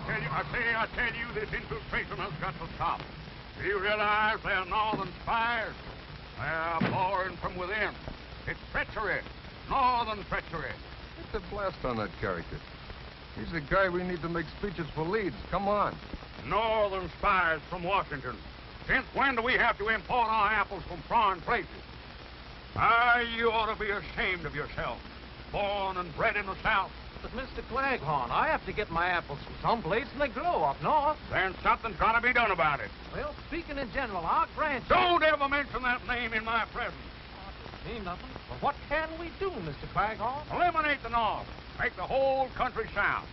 I tell you, this infiltration has got to stop. Do you realize they're northern spies? They're boring from within. It's treachery. Northern treachery. Get the blast on that character. He's the guy we need to make speeches for leads. Come on. Northern spies from Washington. Since when do we have to import our apples from foreign places? You ought to be ashamed of yourself. Born and bred in the South. But, Mr. Claghorn, I have to get my apples from someplace, and they grow up north. Then something's got to be done about it. Well, speaking in general, I'll grant you... Don't ever mention that name in my presence. It mean nothing. But what can we do, Mr. Claghorn? Eliminate the North. Make the whole country South.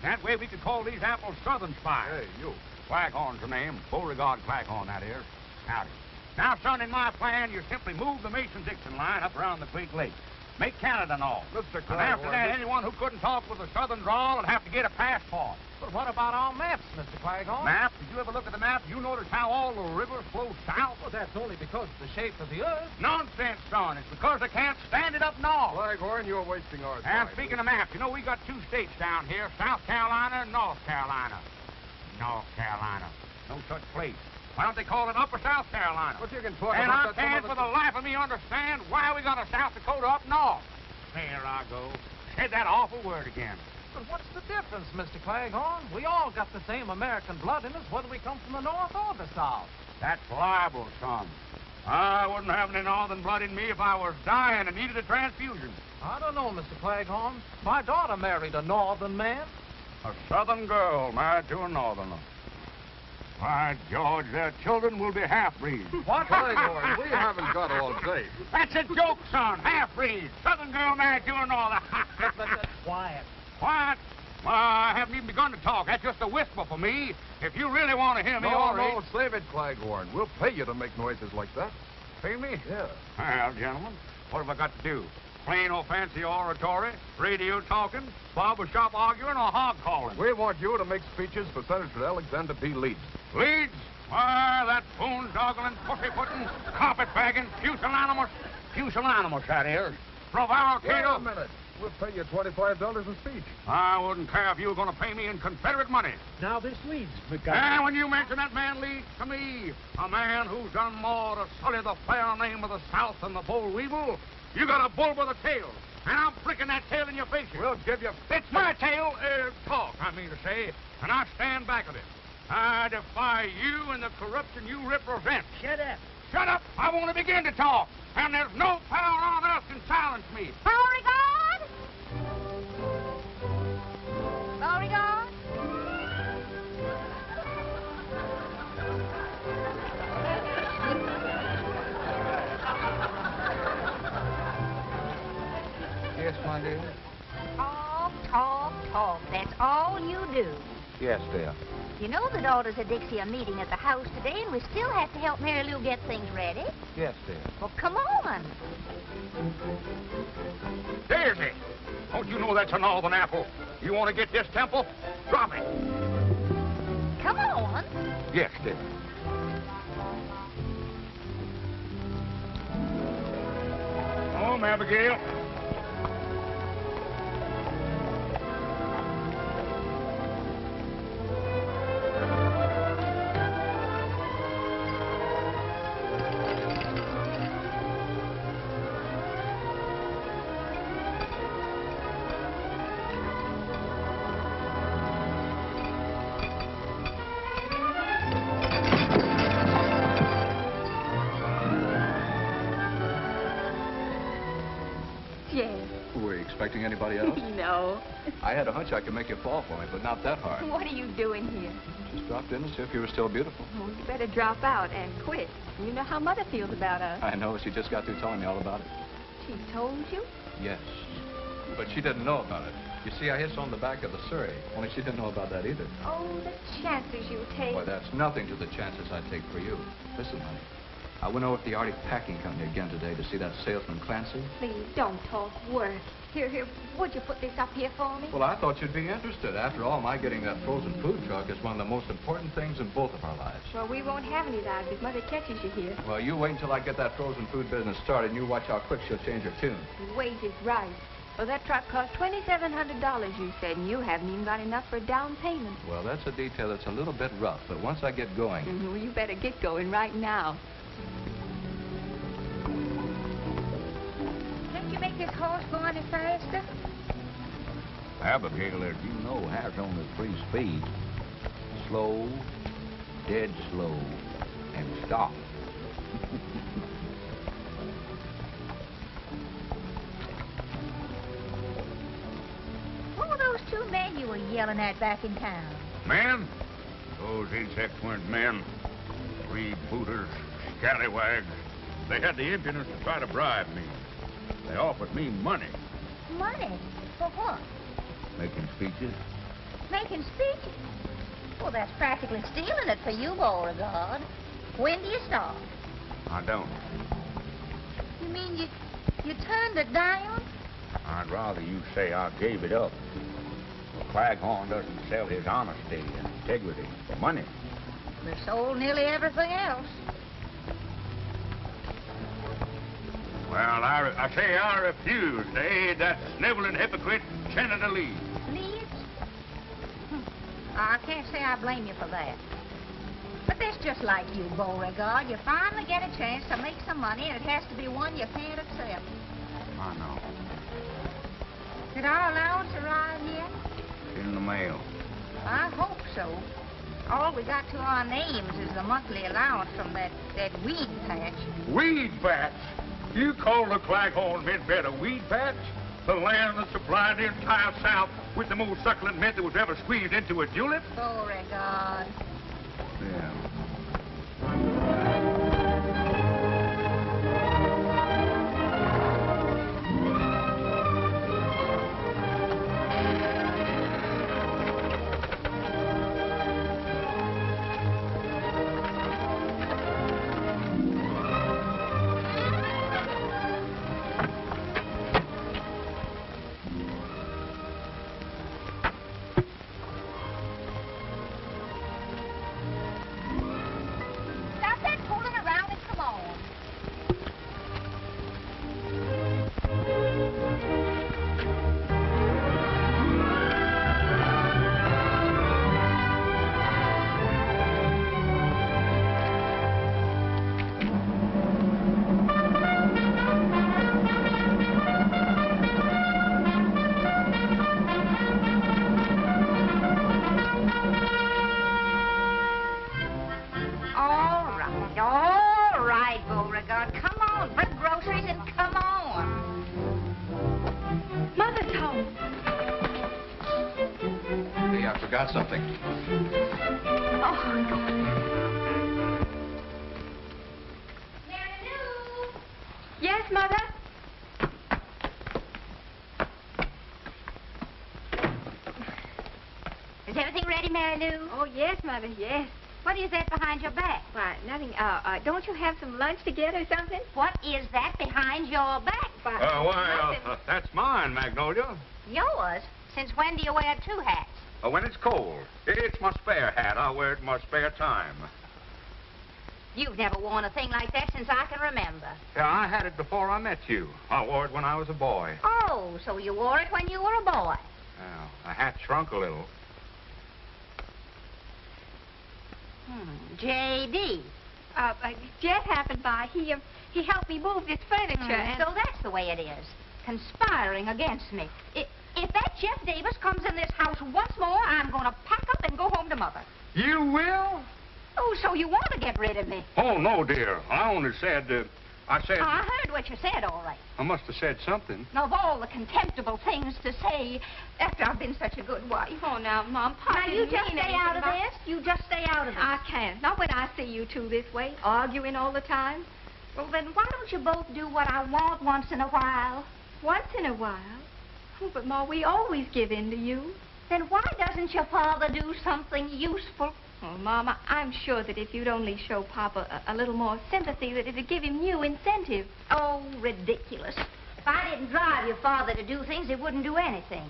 That way we could call these apples Southern spies. Hey, you. Claghorn's the name. Beauregard Claghorn, that is. Howdy. Now, son, in my plan, you simply move the Mason-Dixon line up around the Great Lake. Make Canada North. Mr. And after that, anyone who couldn't talk with a Southern drawl would have to get a passport. But what about our maps, Mr. Claghorn? Map? Did you ever look at the map? You notice how all the rivers flow south? Well, that's only because of the shape of the earth. Nonsense, son. It's because they can't stand it up north. Claghorn, you're wasting our And time. speaking of maps, you know, we got two states down here, South Carolina and North Carolina. North Carolina. No such place. Why don't they call it Upper South Carolina? But you can talk and I about that can't for the life of me understand why we got a South Dakota up north. There I go. Said that awful word again. But what's the difference, Mr. Claghorn? We all got the same American blood in us, whether we come from the north or the south. That's libel, son. I wouldn't have any northern blood in me if I was dying and needed a transfusion. I don't know, Mr. Claghorn. My daughter married a northern man. A southern girl married to a northerner. By George, their children will be half-breeds. What? Claghorn, we haven't got all day. That's a joke, son. Half-breeds. Southern girl married to a northerner. Quiet. Quiet? Well, I haven't even begun to talk. That's just a whisper for me. If you really want to hear me, all right. No, save it, Claghorn. We'll pay you to make noises like that. Pay me? Yeah. Well, gentlemen, what have I got to do? Plain or fancy oratory, radio talking, barber shop arguing, or hog calling? We want you to make speeches for Senator Alexander B. Leeds. Leeds? Why, that boondoggling, pussyfooting, carpetbagging, pusillanimous, that is. Prevaricator. Wait a minute. We'll pay you $25 a speech. I wouldn't care if you were going to pay me in Confederate money. Now this Leeds, And when you mention that man Leeds to me, a man who's done more to sully the fair name of the South than the boll weevil, you got a bull with a tail. And I'm flicking that tail in your face. We'll give you... It's my tail, talk, I mean to say, and I stand back of it. I defy you and the corruption you represent. Shut up. Shut up! I want to begin to talk, and there's no power on earth can silence me. Beauregard? Beauregard? Yes, my dear? Talk, talk, talk. That's all you do. Yes, dear. You know the daughters of Dixie are meeting at the house today, and we still have to help Mary Lou get things ready. Yes, dear. Well, come on. Daisy! Don't you know that's a northern apple? You want to get this temple? Drop it. Come on. Yes, dear. Home, Abigail. Expecting anybody else? No. I had a hunch I could make you fall for me, but not that hard. What are you doing here? Just dropped in to see if you were still beautiful. Well, you better drop out and quit. You know how Mother feels about us. I know. She just got through telling me all about it. She told you? Yes. But she didn't know about it. You see, I hit on the back of the Surrey. Only she didn't know about that either. Oh, the chances you take. Boy, that's nothing to the chances I take for you. Listen, honey. I went over to the Arctic Packing Company again today to see that salesman Clancy. Please, don't talk work. Here, would you put this up here for me? Well, I thought you'd be interested. After all, my getting that frozen food truck is one of the most important things in both of our lives. Well, we won't have any of that if Mother catches you here. Well, you wait until I get that frozen food business started, and you watch how quick she'll change her tune. Wait is right. Well, that truck cost $2,700, you said, and you haven't even got enough for a down payment. Well, that's a detail that's a little bit rough, but once I get going... Well, you better get going right now. Can't you make this horse go any faster? Abigail, as you know, has only 3 speeds. Slow, dead slow, and stop. What were those 2 men you were yelling at back in town? Men? Those insect weren't men. Freebooters, scallywags. They had the impudence to try to bribe me. They offered me money. Money? For what? Making speeches. Making speeches? Well, that's practically stealing it for you, Beauregard. When do you start? I don't. You mean you turned it down? I'd rather you say I gave it up. Well, Claghorn doesn't sell his honesty and integrity for money. We sold nearly everything else. Well, I say I refuse to aid that sniveling hypocrite, Senator Lee. Leeds? I can't say I blame you for that. But that's just like you, Beauregard. You finally get a chance to make some money, and it has to be one you can't accept. I know. Did our allowance arrive yet? It's in the mail. I hope so. All we got to our names is the monthly allowance from that weed patch. Weed patch? You call the Claghorn mint bed a weed patch? The land that supplied the entire South with the most succulent mint that was ever squeezed into a julep? Beauregard. Yeah. Got something. Oh. Mary Lou! Yes, Mother? Is everything ready, Mary Lou? Oh, yes, Mother, yes. What is that behind your back? Why, nothing. Don't you have some lunch to get or something? What is that behind your back? That's mine, Magnolia. Yours? Since when do you wear 2 hats? When it's cold. It's my spare hat. I wear it in my spare time. You've never worn a thing like that since I can remember. Yeah, I had it before I met you. I wore it when I was a boy. Oh, so you wore it when you were a boy. Well, the hat shrunk a little. J.D. Jet happened by. He helped me move this furniture. And... So that's the way it is. Conspiring against me. If that Jeff Davis comes in this house once more, I'm going to pack up and go home to Mother. You will? Oh, so you want to get rid of me? Oh, no, dear. I only said, I said... I heard what you said, all right. I must have said something. Now, of all the contemptible things to say after I've been such a good wife. Oh, now, Mom, Pop Now, you just stay out of this. You just stay out of this. I can't. Not when I see you two this way, arguing all the time. Well, then why don't you both do what I want once in a while? Once in a while? Oh, but, Ma, we always give in to you. Then why doesn't your father do something useful? Oh, Mama, I'm sure that if you'd only show Papa a little more sympathy, that it'd give him new incentive. Oh, ridiculous. If I didn't drive your father to do things, he wouldn't do anything.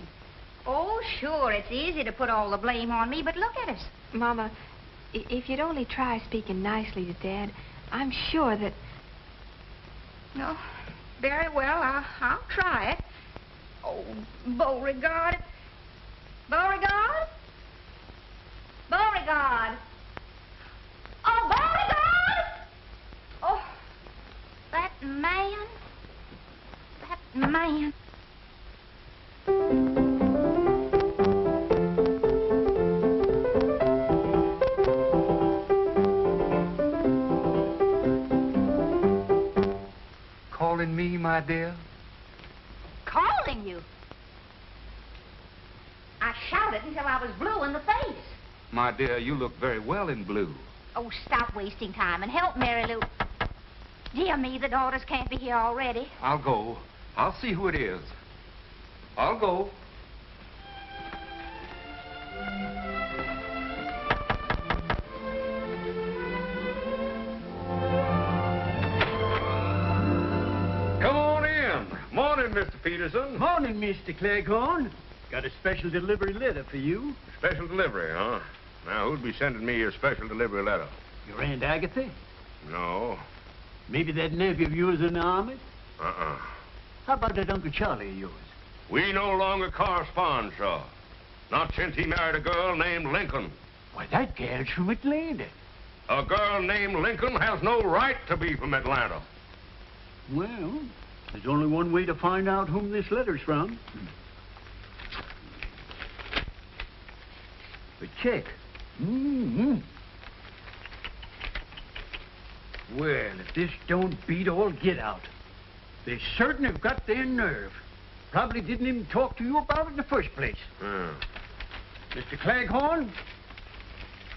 Oh, sure, it's easy to put all the blame on me, but look at us. Mama, if you'd only try speaking nicely to Dad, I'm sure that... No, very well, I'll try it. Oh, Beauregard. Beauregard? Beauregard. Oh, Beauregard! Oh, that man. That man. Calling me, my dear? Calling you? I shouted until I was blue in the face. My dear, you look very well in blue. Oh, stop wasting time and help Mary Lou. Dear me, the daughters can't be here already. I'll go. I'll see who it is. I'll go. Come on in. Morning, Mr. Peterson. Morning, Mr. Claghorn. Got a special delivery letter for you. Special delivery, huh? Now, who'd be sending me a special delivery letter? Your Aunt Agatha? No. Maybe that nephew of yours in the army? Uh-uh. How about that Uncle Charlie of yours? We no longer correspond, sir. Not since he married a girl named Lincoln. Why, that gal's from Atlanta. A girl named Lincoln has no right to be from Atlanta. Well, there's only one way to find out whom this letter's from. A check. Mm-hmm. Well, if this don't beat all get out. They certain have got their nerve. Probably didn't even talk to you about it in the first place. Mr. Claghorn,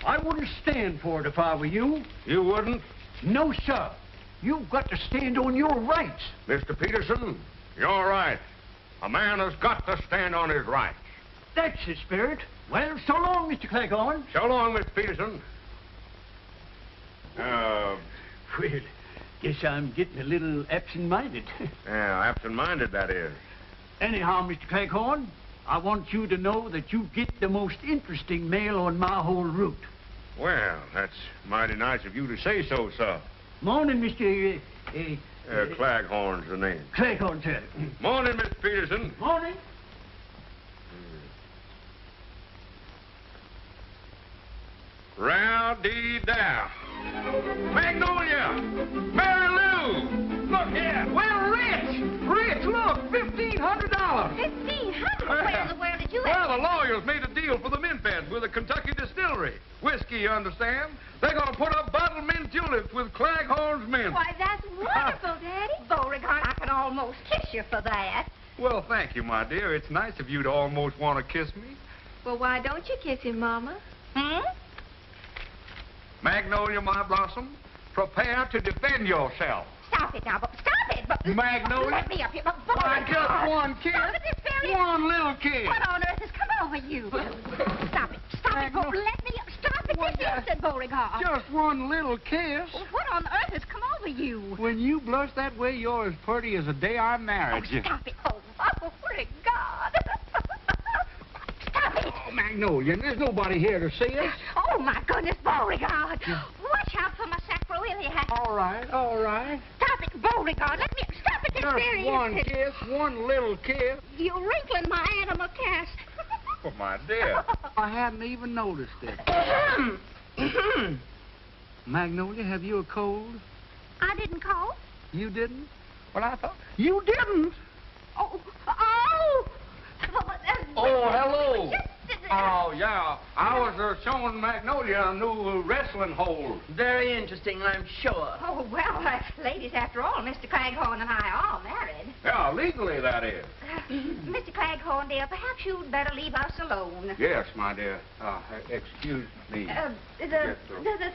I wouldn't stand for it if I were you. You wouldn't? No, sir. You've got to stand on your rights. Mr. Peterson, you're right. A man has got to stand on his rights. That's the spirit. Well, so long, Mr. Claghorn. So long, Mr. Peterson. Well, guess I'm getting a little absent-minded. Yeah, absent-minded, that is. Anyhow, Mr. Claghorn, I want you to know that you get the most interesting mail on my whole route. Well, that's mighty nice of you to say so, sir. Morning, Mr. Claghorn's the name. Claghorn, sir. Morning, Mr. Peterson. Morning. Row-dee-dow. Magnolia! Mary Lou! Look here! Well, Rich, look, $1,500. $1,500? Where in the world did you Well, the lawyers made a deal for the mint beds with a Kentucky distillery. Whiskey, you understand? They're going to put up bottled mint tulips with Claghorn's mint. Why, that's wonderful, Daddy. Beauregard, I can almost kiss you for that. Well, thank you, my dear. It's nice of you to almost want to kiss me. Well, why don't you kiss him, Mama? Magnolia, my blossom, prepare to defend yourself. Stop it now, stop it! But Magnolia? let me up here, but Why, just one kiss. Stop it, this very... One little kiss. What on earth has come over you? Stop it, let me up. Stop it this instant, Beauregard. Just one little kiss. What on earth has come over you? When you blush that way, you're as pretty as the day I married you. Stop it. Oh, Beauregard. Stop it. Oh, Magnolia, there's nobody here to see us. Oh, my goodness, Beauregard. Watch out for my sacroiliac. All right. Stop it, Beauregard. Let me... Stop it this very Just one instant. kiss, one little kiss. You're wrinkling my animal cast. Oh, my dear. I hadn't even noticed it. Magnolia, have you a cold? I didn't call. You didn't? Well, I thought... You didn't? Oh! Oh, hello. Oh, yeah. I was showing Magnolia a new wrestling hold. Very interesting, I'm sure. Oh, well, ladies, after all, Mr. Claghorn and I are married. Yeah, legally, that is. Mr. Claghorn, dear, perhaps you'd better leave us alone. Yes, my dear. Excuse me. The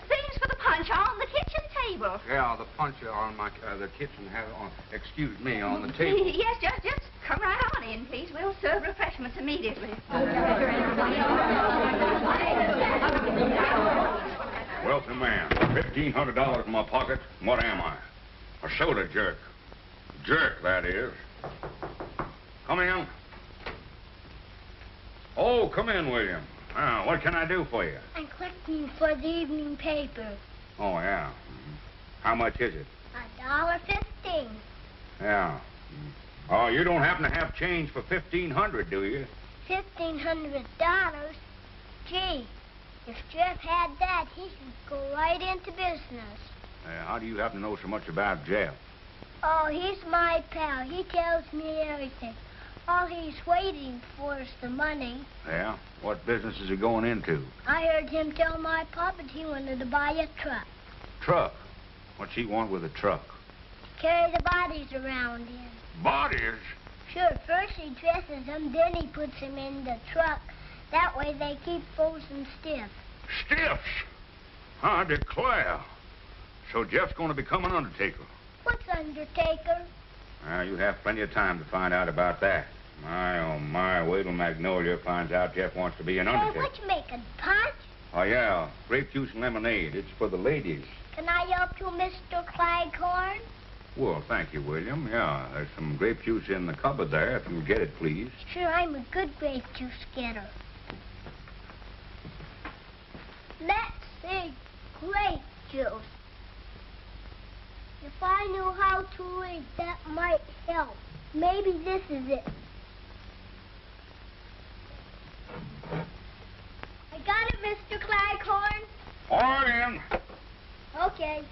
things for the punch are on the kitchen table. Yeah, the punch on the kitchen have on, excuse me, on the table. Yes, just come right on in, please. We'll serve refreshments immediately. Wealthy man, $1,500 in my pocket. What am I? A soda jerk. Jerk, that is. Come in. Oh, come in, William. What can I do for you? I'm collecting for the evening paper. Oh, yeah. How much is it? $1.15. Yeah. Oh, you don't happen to have change for $1,500, do you? $1,500? Gee, if Jeff had that, he could go right into business. How do you happen to know so much about Jeff? Oh, he's my pal. He tells me everything. All he's waiting for is the money. Yeah? What business is he going into? I heard him tell my papa that he wanted to buy a truck. Truck? What's he want with a truck? Carry the bodies around in. Bodies? Sure, first he dresses them, then he puts them in the truck. That way they keep frozen stiff. Stiffs? I declare. So Jeff's going to become an undertaker. What's undertaker? You have plenty of time to find out about that. My, oh my, wait till Magnolia finds out Jeff wants to be an undertaker. Hey, what you making, punch? Oh, yeah, grape juice and lemonade. It's for the ladies. Can I help you, Mr. Claghorn? Well, thank you, William. Yeah, there's some grape juice in the cupboard there, if you'll get it, please. Sure, I'm a good grape juice getter. Let's see, grape juice. If I knew how to read, that might help. Maybe this is it. I got it, Mr. Claghorn. All right, in. Okay.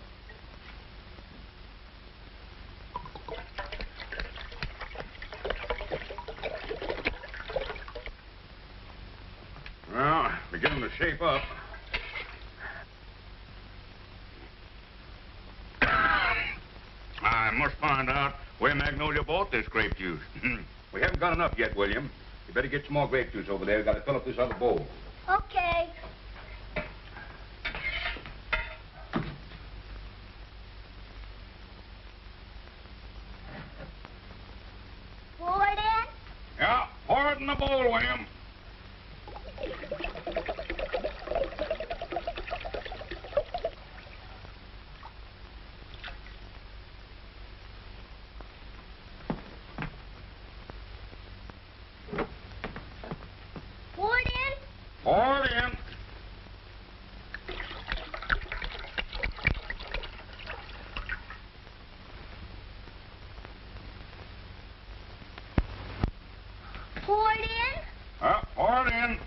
Well, beginning to shape up. I must find out where Magnolia bought this grape juice. We haven't got enough yet, William. You better get some more grape juice over there. We've got to fill up this other bowl. Okay. Pour it in? Yeah, pour it in the bowl, William. Pour it in? Pour it in. Pour it in? Pour it in.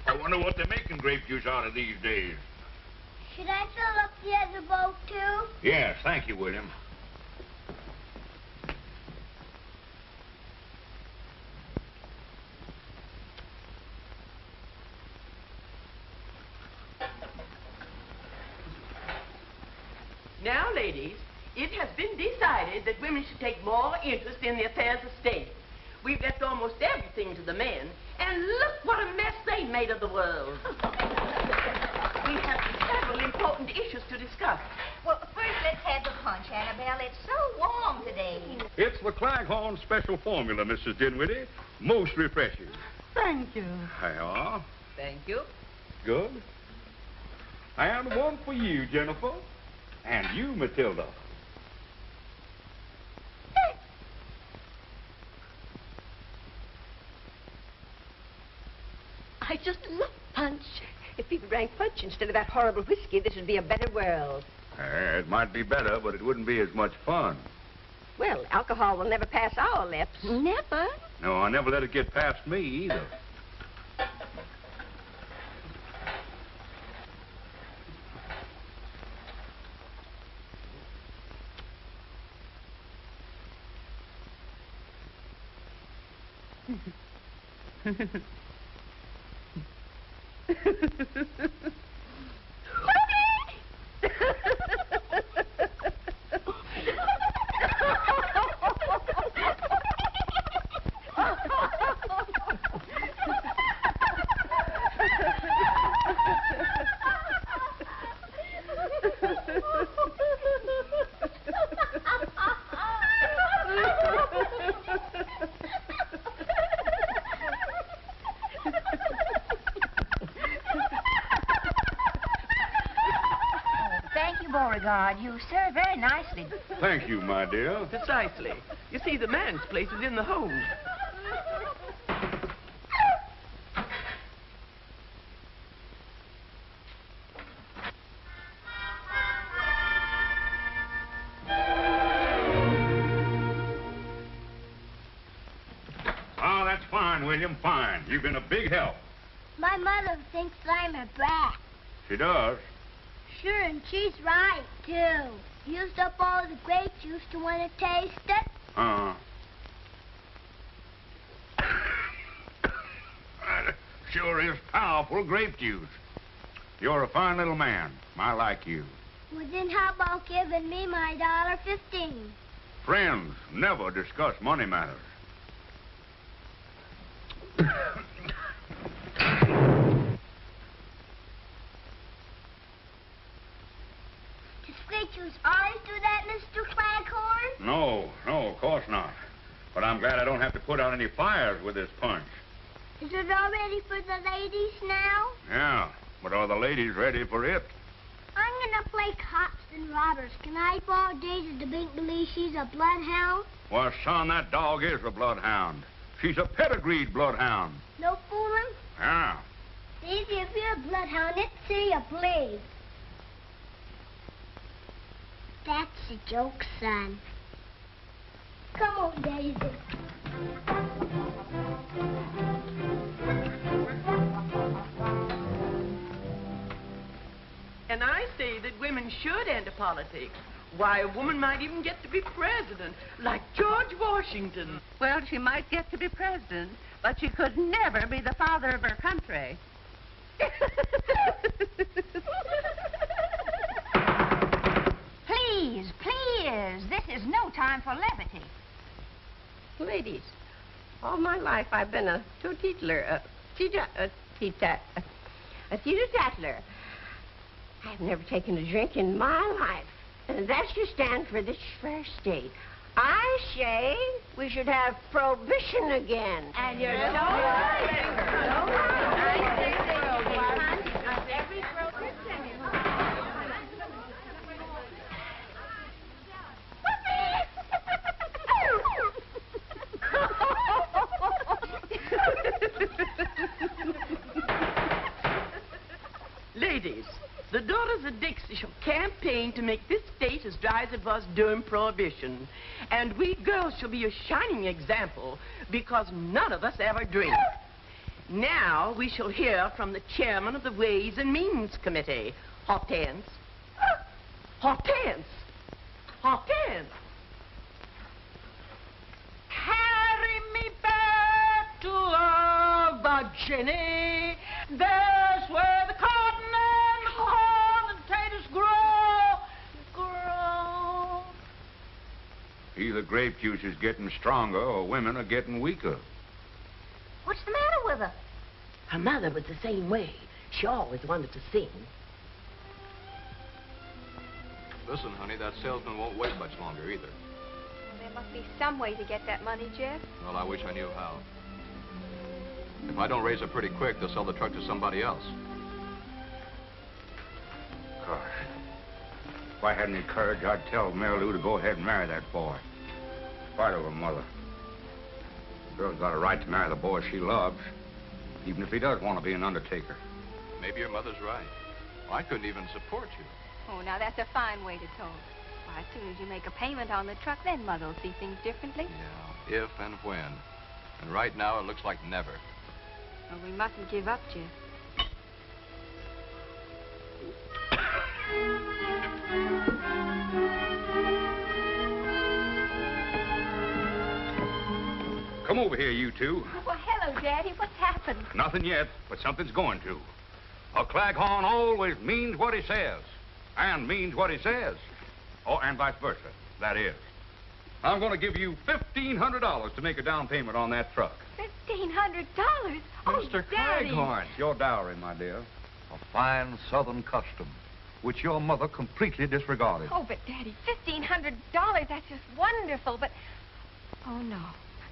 I wonder what they're making grape juice out of these days. Should I fill up the other bowl, too? Yes, thank you, William. Now, ladies, it has been decided that women should take more interest in the affairs of state. We've left almost everything to the men, and look what a mess they made of the world. We have several important issues to discuss. Well, first let's have the punch, Annabelle. It's so warm today. It's the Claghorn special formula, Mrs. Dinwiddie. Most refreshing. Thank you. There you are. Thank you. Good. And one for you, Jennifer. And you, Matilda. I just love punch. If people drank punch instead of that horrible whiskey, this would be a better world. It might be better, but it wouldn't be as much fun. Well, alcohol will never pass our lips. Never? No, I never let it get past me either. Beauregard, you serve very nicely. Thank you, my dear. Precisely. You see, the man's place is in the home. Fine, William, fine. You've been a big help. My mother thinks I'm a brat. She does. Sure, and she's right, too. Used up all the grape juice to want to taste it. That sure is powerful grape juice. You're a fine little man. I like you. Well, then how about giving me my $1.15? Friends never discuss money matters. Did you always do that, Mr. Claghorn? No, of course not. But I'm glad I don't have to put out any fires with this punch. Is it all ready for the ladies now? Yeah, but are the ladies ready for it? I'm gonna play cops and robbers. Can I borrow Daisy to make believe she's a bloodhound? Well, son, that dog is a bloodhound. She's a pedigreed bloodhound. No fooling? Yeah. Daisy, if you're a bloodhound, let's see you bleed. That's a joke, son. Come on, Daisy. And I say that women should enter politics. Why, a woman might even get to be president, like George Washington. Well, she might get to be president, but she could never be the father of her country. Please, this is no time for levity. Ladies, all my life I've been a teetotaler, a teetotaler. I've never taken a drink in my life, and that should stand for this fair state. I say we should have prohibition again. And you're so right. Ladies, the daughters of Dixie shall campaign to make this state as dry as it was during Prohibition. And we girls shall be a shining example because none of us ever drink. Now we shall hear from the chairman of the Ways and Means Committee. Hortense. Hortense. Hortense. Carry me back to Virginia. There's where the cotton and corn and potatoes grow. Either grape juice is getting stronger or women are getting weaker. What's the matter with her? Her mother was the same way. She always wanted to sing. Listen, honey, that salesman won't wait much longer either. There must be some way to get that money, Jeff. Well, I wish I knew how. If I don't raise it pretty quick, they'll sell the truck to somebody else. Gosh. If I had any courage, I'd tell Mary Lou to go ahead and marry that boy. In spite of her mother. The girl's got a right to marry the boy she loves, even if he does want to be an undertaker. Maybe your mother's right. I couldn't even support you. Oh, now that's a fine way to talk. Why, as soon as you make a payment on the truck, then Mother will see things differently. Yeah, if and when. And right now, it looks like never. Well, we mustn't give up, Jeff. Come over here, you two. Well, hello, Daddy. What's happened? Nothing yet, but something's going to. A Claghorn always means what he says, and means what he says. Oh, and vice versa, that is. I'm going to give you $1,500 to make a down payment on that truck. $1,500? Oh, Mr. Daddy. Claghorn. It's your dowry, my dear. A fine Southern custom, which your mother completely disregarded. Oh, but Daddy, $1,500, that's just wonderful, but... Oh, no.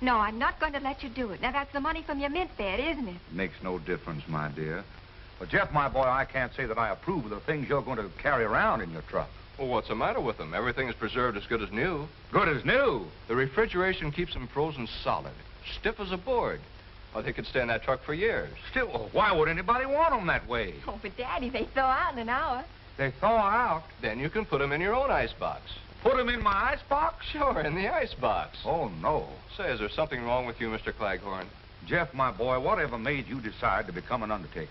No, I'm not going to let you do it. Now, that's the money from your mint bed, isn't it? Makes no difference, my dear. But, Jeff, my boy, I can't say that I approve of the things you're going to carry around in your truck. Well, what's the matter with them? Everything is preserved as good as new. Good as new. The refrigeration keeps them frozen solid, stiff as a board. Or they could stay in that truck for years. Still, why would anybody want them that way? Oh, but Daddy, they thaw out in an hour. They thaw out. Then you can put them in your own icebox. Put them in my icebox? Sure, in the icebox. Oh, no. Say, is there something wrong with you, Mr. Claghorn? Jeff, my boy, whatever made you decide to become an undertaker?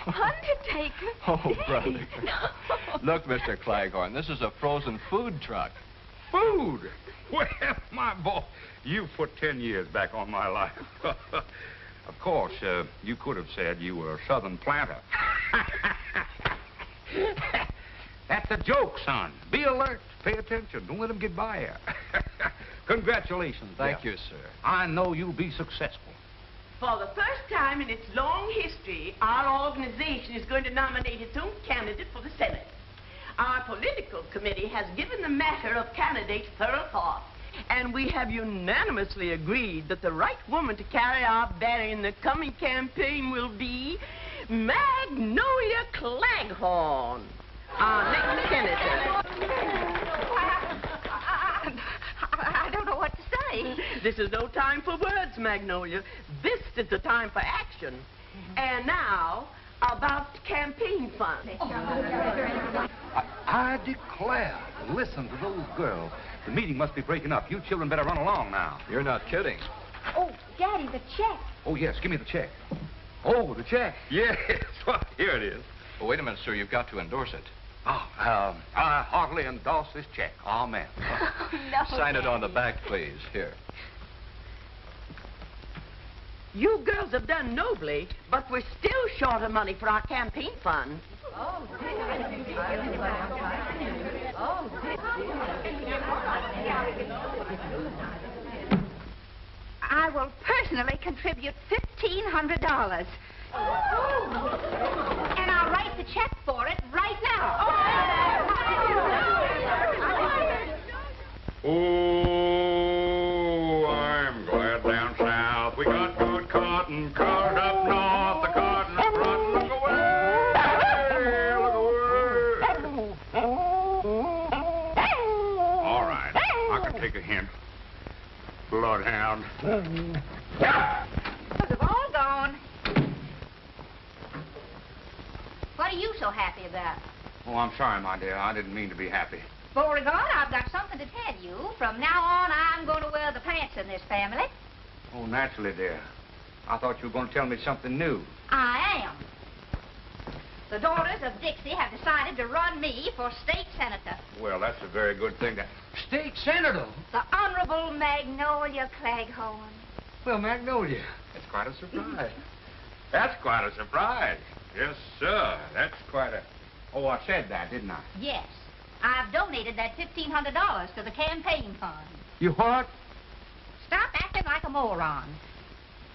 Undertaker? Oh, brother. Look, Mr. Claghorn, this is a frozen food truck. Food? Well, my boy, you put 10 years back on my life. Of course, you could have said you were a southern planter. That's a joke, son. Be alert. Pay attention. Don't let them get by you. Congratulations, Thank Jeff. you, sir. I know you'll be successful. For the first time in its long history, our organization is going to nominate its own candidate for the Senate. Our political committee has given the matter of candidates thorough thought, and we have unanimously agreed that the right woman to carry our banner in the coming campaign will be Magnolia Claghorn, our next senator. I don't know what to say. This is no time for words, Magnolia. This is the time for action. And now, about campaign funds. I declare, listen to those girls. The meeting must be breaking up. You children better run along now. You're not kidding. Oh, Daddy, the check. Oh, yes, give me the check. Oh, the check. Yes, well, here it is. Oh, wait a minute, sir. You've got to endorse it. Oh, I heartily endorse this check. Amen. No, Sign it on the Daddy. back, please. Here. You girls have done nobly, but we're still short of money for our campaign fund. I will personally contribute $1,500. And I'll write the check for it right now. Oh, I'm glad down south we got good cotton. Cars up north, the cotton up front. Look away, look away. All right, I can take a hint. Bloodhound. They've all gone. What are you so happy about? Oh, I'm sorry, my dear. I didn't mean to be happy. Beauregard, I've got something to tell you. From now on, I'm going to wear the pants in this family. Oh, naturally, dear. I thought you were going to tell me something new. I am. The daughters of Dixie have decided to run me for state senator. Well, that's a very good thing. State senator? The Honorable Magnolia Claghorn. Well, Magnolia, that's quite a surprise. That's quite a surprise. Yes, sir. That's quite a... Oh, I said that, didn't I? Yes. I've donated that $1,500 to the campaign fund. You what? Stop acting like a moron.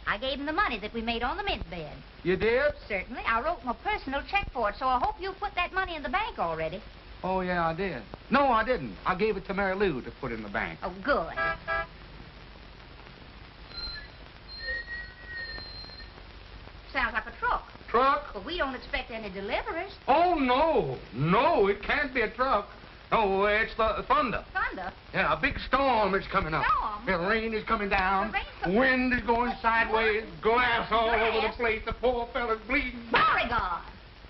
I gave him the money that we made on the mint bed. You did? Certainly. I wrote him a personal check for it, so I hope you put that money in the bank already. Oh, yeah, I did. No, I didn't. I gave it to Mary Lou to put in the bank. Oh, good. Sounds like a truck. Truck? But we don't expect any deliveries. Oh, no. No, it can't be a truck. No, it's the thunder. Thunder? Yeah, a big storm is coming up. Storm? The rain is coming down. The rain's coming Wind is going sideways. Glass all over the Glass? place. The poor fella's bleeding. Beauregard!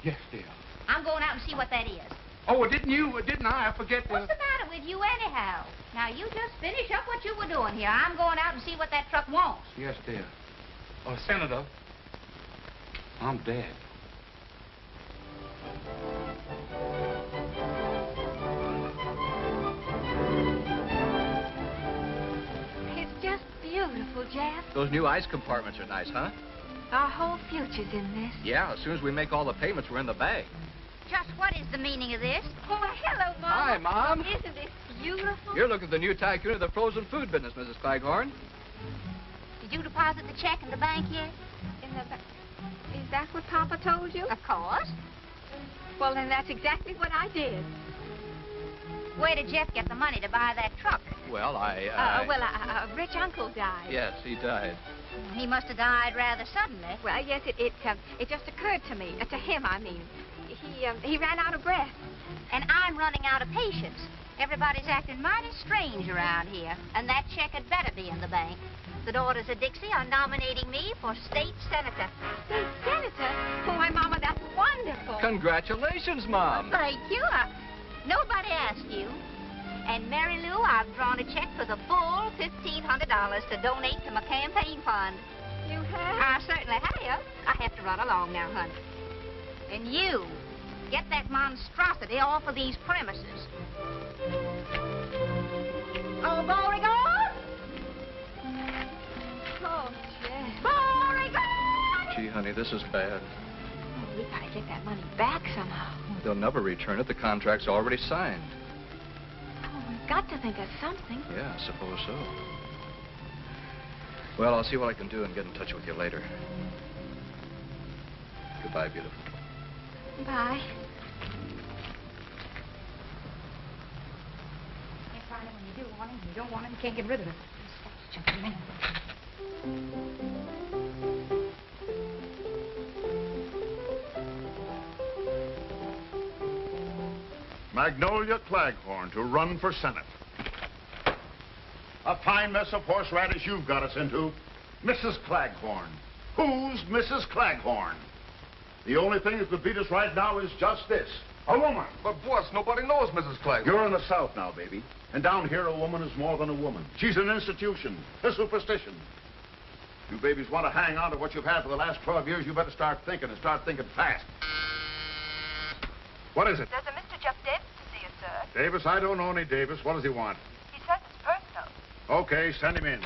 Yes, dear. I'm going out and see what that is. Oh, didn't I? I forget to... What's the matter with you anyhow? Now, you just finish up what you were doing here. I'm going out and see what that truck wants. Yes, dear. Oh, Senator, I'm dead. It's just beautiful, Jeff. Those new ice compartments are nice, huh? Our whole future's in this. Yeah, as soon as we make all the payments, we're in the bag. Just what is the meaning of this? Oh, hello, Mom. Hi, Mom. Isn't this beautiful? You're looking at the new tycoon of the frozen food business, Mrs. Claghorn. Did you deposit the check in the bank yet? Is that what Papa told you? Of course. Well, then that's exactly what I did. Where did Jeff get the money to buy that truck? Well, a rich uncle died. Yes, he died. He must have died rather suddenly. Well, yes, it just occurred to me. To him, I mean. He ran out of breath. And I'm running out of patience. Everybody's acting mighty strange around here. And that check had better be in the bank. The daughters of Dixie are nominating me for state senator. State senator? Oh, my Mama, that's wonderful. Congratulations, Mom. Thank you. Nobody asked you. And Mary Lou, I've drawn a check for the full $1,500 to donate to my campaign fund. You have? I certainly have. I have to run along now, honey. And you, get that monstrosity off of these premises. Oh, Beauregard! Oh, Jeff. Beauregard! Gee, honey, this is bad. Oh, we gotta get that money back somehow. They'll never return it. The contract's already signed. Oh, we've got to think of something. Yeah, I suppose so. Well, I'll see what I can do and get in touch with you later. Goodbye, beautiful. Bye. Can't find it when you do want him. You don't want him, you can't get rid of it. Jumping in. Magnolia Claghorn to run for Senate. A fine mess of horseradish you've got us into. Mrs. Claghorn. Who's Mrs. Claghorn? The only thing that could beat us right now is just this. A woman. But, boss, nobody knows Mrs. Claghorn. You're in the South now, baby. And down here, a woman is more than a woman. She's an institution, a superstition. You babies want to hang on to what you've had for the last 12 years, you better start thinking and start thinking fast. What is it? There's a Mr. Jeff Davis to see you, sir. Davis? I don't know any Davis. What does he want? He says it's personal. Okay, send him in.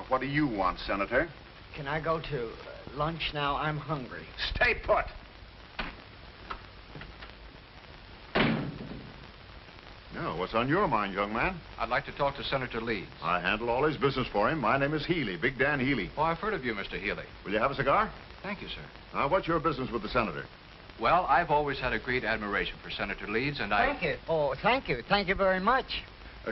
What do you want, Senator? Can I go to lunch now? I'm hungry. Stay put. Now, what's on your mind, young man? I'd like to talk to Senator Leeds. I handle all his business for him. My name is Healy, Big Dan Healy. Oh, I've heard of you, Mr. Healy. Will you have a cigar? Thank you, sir. Now, what's your business with the senator? Well, I've always had a great admiration for Senator Leeds, and I... Thank you. Oh, thank you. Thank you very much.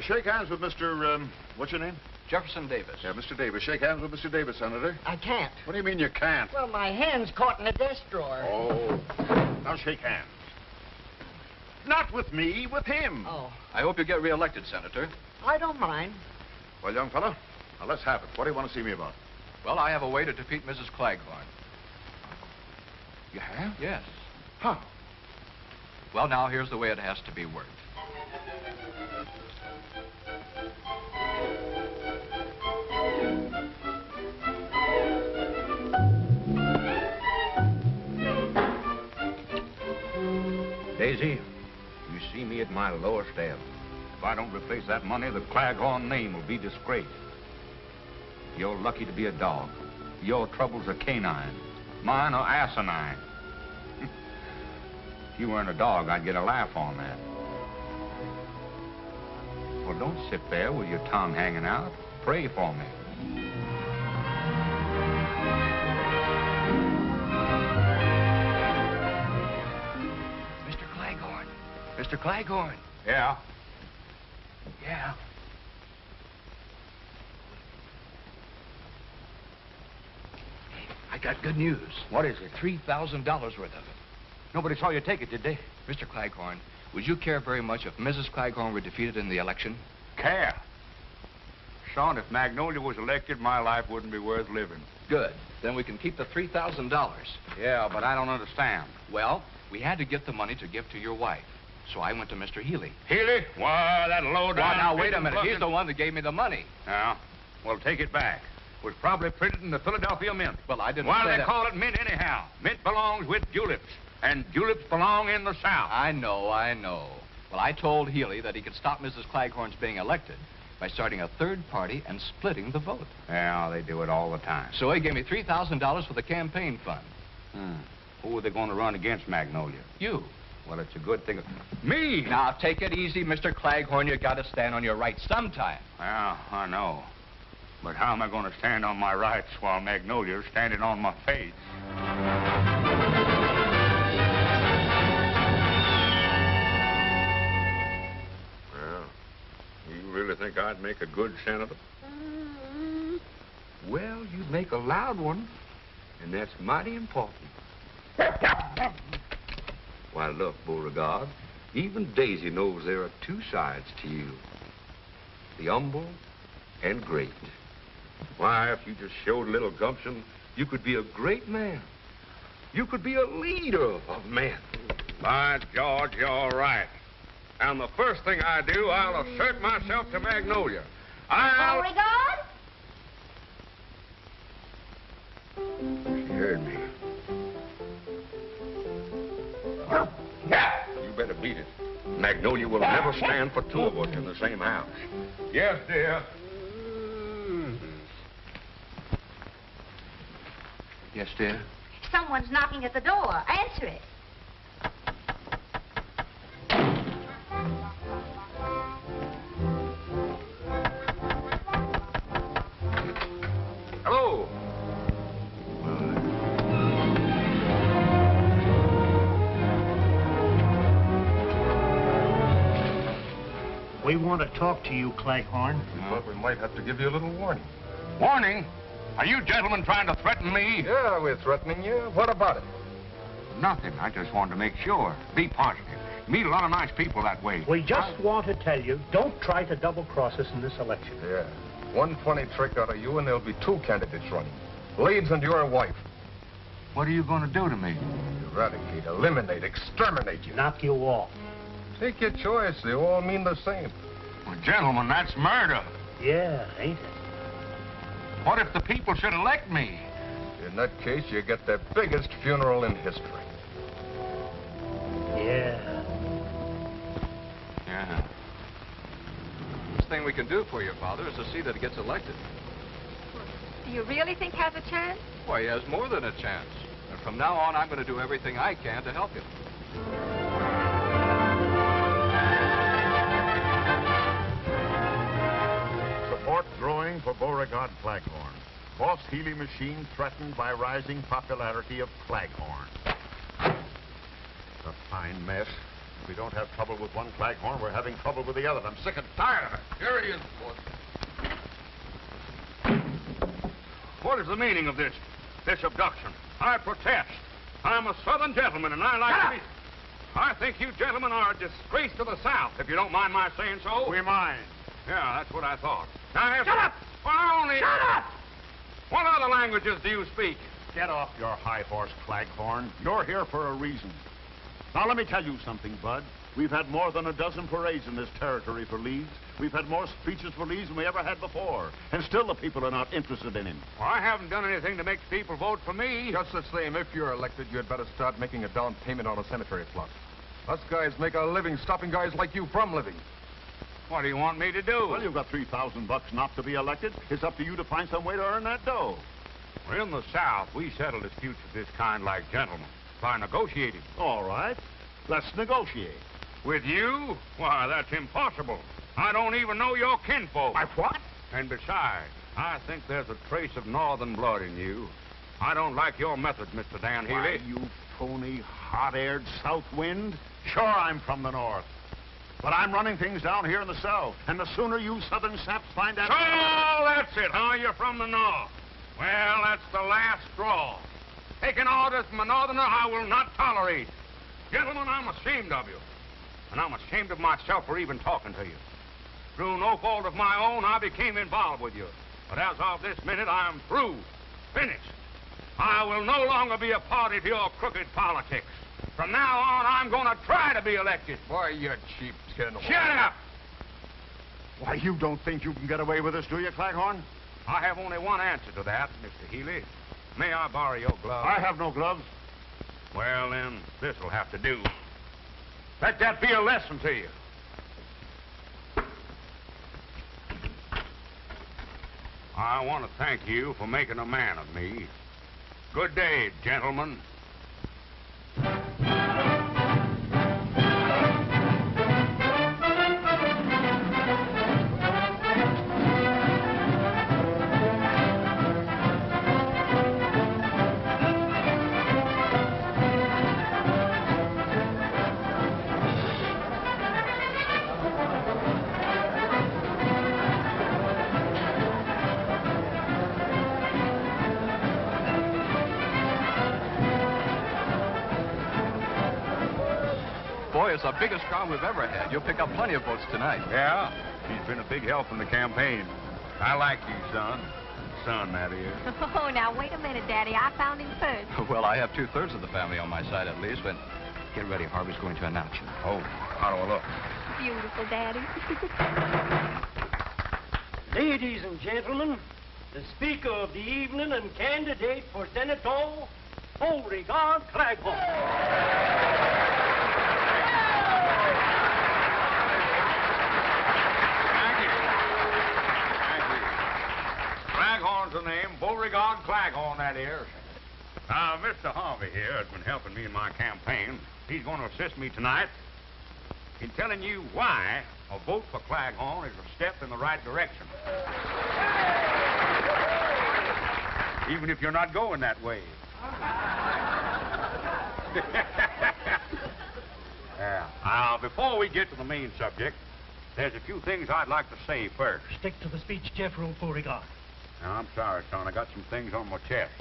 Shake hands with Mr. What's your name? Jefferson Davis. Yeah, Mr. Davis. Shake hands with Mr. Davis, Senator. I can't. What do you mean you can't? Well, my hand's caught in a desk drawer. Oh. Now shake hands. Not with me, with him. Oh. I hope you get reelected, Senator. I don't mind. Well, young fella, now let's have it. What do you want to see me about? Well, I have a way to defeat Mrs. Claghorn. You have? Yes. How? Well, now, here's the way it has to be worked. Daisy, you see me at my lowest ebb. If I don't replace that money, the Claghorn name will be disgraced. You're lucky to be a dog. Your troubles are canine. Mine are asinine. If you weren't a dog, I'd get a laugh on that. Well, don't sit there with your tongue hanging out. Pray for me. Mr. Claghorn. Mr. Claghorn. Yeah? Yeah. I got good news. What is it? $3,000 worth of it. Nobody saw you take it, did they? Mr. Claghorn, would you care very much if Mrs. Claghorn were defeated in the election? Care? Son, if Magnolia was elected, my life wouldn't be worth living. Good. Then we can keep the $3,000. Yeah, but I don't understand. Well, we had to get the money to give to your wife. So I went to Mr. Healy. Healy? Why, that low-down... Well, now, wait a minute. He's the one that gave me the money. Yeah? Well, take it back. It was probably printed in the Philadelphia Mint. Well, I didn't Why say do they that. call it mint anyhow? Mint belongs with juleps, and juleps belong in the South. I know. Well, I told Healy that he could stop Mrs. Claghorn's being elected by starting a third party and splitting the vote. Yeah, they do it all the time. So he gave me $3,000 for the campaign fund. Who are they going to run against, Magnolia? You. Well, it's a good thing. Me? Now, take it easy, Mr. Claghorn. You got to stand on your rights sometime. Yeah, I know. But how am I going to stand on my rights while Magnolia's standing on my face? Well, you really think I'd make a good senator? Well, you'd make a loud one, and that's mighty important. Why, look, Beauregard, even Daisy knows there are two sides to you. The humble and great. Why, if you just showed a little gumption, you could be a great man. You could be a leader of men. By George, you're right. And the first thing I do, I'll assert myself to Magnolia. I'll... Beauregard? She heard me. Yeah. You better beat it. Magnolia will never stand for two of us in the same house. Yes, dear. Yes, dear? Someone's knocking at the door. Answer it. Hello. We want to talk to you, Claghorn. But we might have to give you a little warning. Warning? Are you gentlemen trying to threaten me? Yeah, we're threatening you. What about it? Nothing. I just wanted to make sure. Be positive. Meet a lot of nice people that way. We just want to tell you, don't try to double-cross us in this election. Yeah. One funny trick out of you, and there'll be two candidates running. Leeds and your wife. What are you going to do to me? Eradicate, eliminate, exterminate you. Knock you off. Take your choice. They all mean the same. Well, gentlemen, that's murder. Yeah, ain't it? What if the people should elect me? In that case, you get the biggest funeral in history. Yeah. Yeah. Best thing we can do for your father is to see that he gets elected. Do you really think he has a chance? Why, he has more than a chance. And from now on, I'm going to do everything I can to help him. Support growing for Beauregard Claghorn. Boss Healy machine threatened by rising popularity of Claghorn. A fine mess. If we don't have trouble with one Claghorn, we're having trouble with the other. I'm sick and tired of it. Here he is, boss. What is the meaning of this abduction? I protest. I'm a Southern gentleman, and I like to be... I think you gentlemen are a disgrace to the South, if you don't mind my saying so. We mind. Yeah, that's what I thought. Now, if... Shut up! Well, only... Shut up! What other languages do you speak? Get off your high horse, Claghorn. You're here for a reason. Now, let me tell you something, Bud. We've had more than a dozen parades in this territory for Leeds. We've had more speeches for Leeds than we ever had before. And still the people are not interested in him. Well, I haven't done anything to make people vote for me. Just the same, if you're elected, you'd better start making a down payment on a cemetery plot. Us guys make our living stopping guys like you from living. What do you want me to do? Well, you've got $3,000 not to be elected. It's up to you to find some way to earn that dough. Well, in the South, we settle disputes of this kind like gentlemen, by negotiating. All right. Let's negotiate. With you? Why, that's impossible. I don't even know your kinfolk. My what? And besides, I think there's a trace of northern blood in you. I don't like your methods, Mr. Dan Healy. Why, you phony, hot-aired south wind. Sure, I'm from the north. But I'm running things down here in the south. And the sooner you southern saps find out... So, that's it, huh? You're from the north. Well, that's the last straw. Taking orders from a northerner I will not tolerate. Gentlemen, I'm ashamed of you. And I'm ashamed of myself for even talking to you. Through no fault of my own, I became involved with you. But as of this minute, I'm through. Finished. I will no longer be a party to your crooked politics. From now on, I'm going to try to be elected. Why, you cheap tin. Shut up! Why, you don't think you can get away with this, do you, Claghorn? I have only one answer to that, Mr. Healy. May I borrow your gloves? I have no gloves. Well, then, this'll have to do. Let that be a lesson to you. I want to thank you for making a man of me. Good day, gentlemen. Boy, it's the biggest crowd we've ever had. You'll pick up plenty of votes tonight. Yeah? He's been a big help in the campaign. I like you, son. Son, that is. Oh, now, wait a minute, Daddy. I found him first. Well, I have 2/3 of the family on my side, at least, but get ready. Harvey's going to announce you. Oh, how do I look? beautiful, Daddy. Ladies and gentlemen, the speaker of the evening and candidate for Senator Beauregard Claghorn. Claghorn's the name. Beauregard Claghorn, that is. Mr. Harvey here has been helping me in my campaign. He's going to assist me tonight in telling you why a vote for Claghorn is a step in the right direction. Even if you're not going that way. Before we get to the main subject, there's a few things I'd like to say first. Stick to the speech, Jeffrey Beauregard. Now, I'm sorry, son. I got some things on my chest.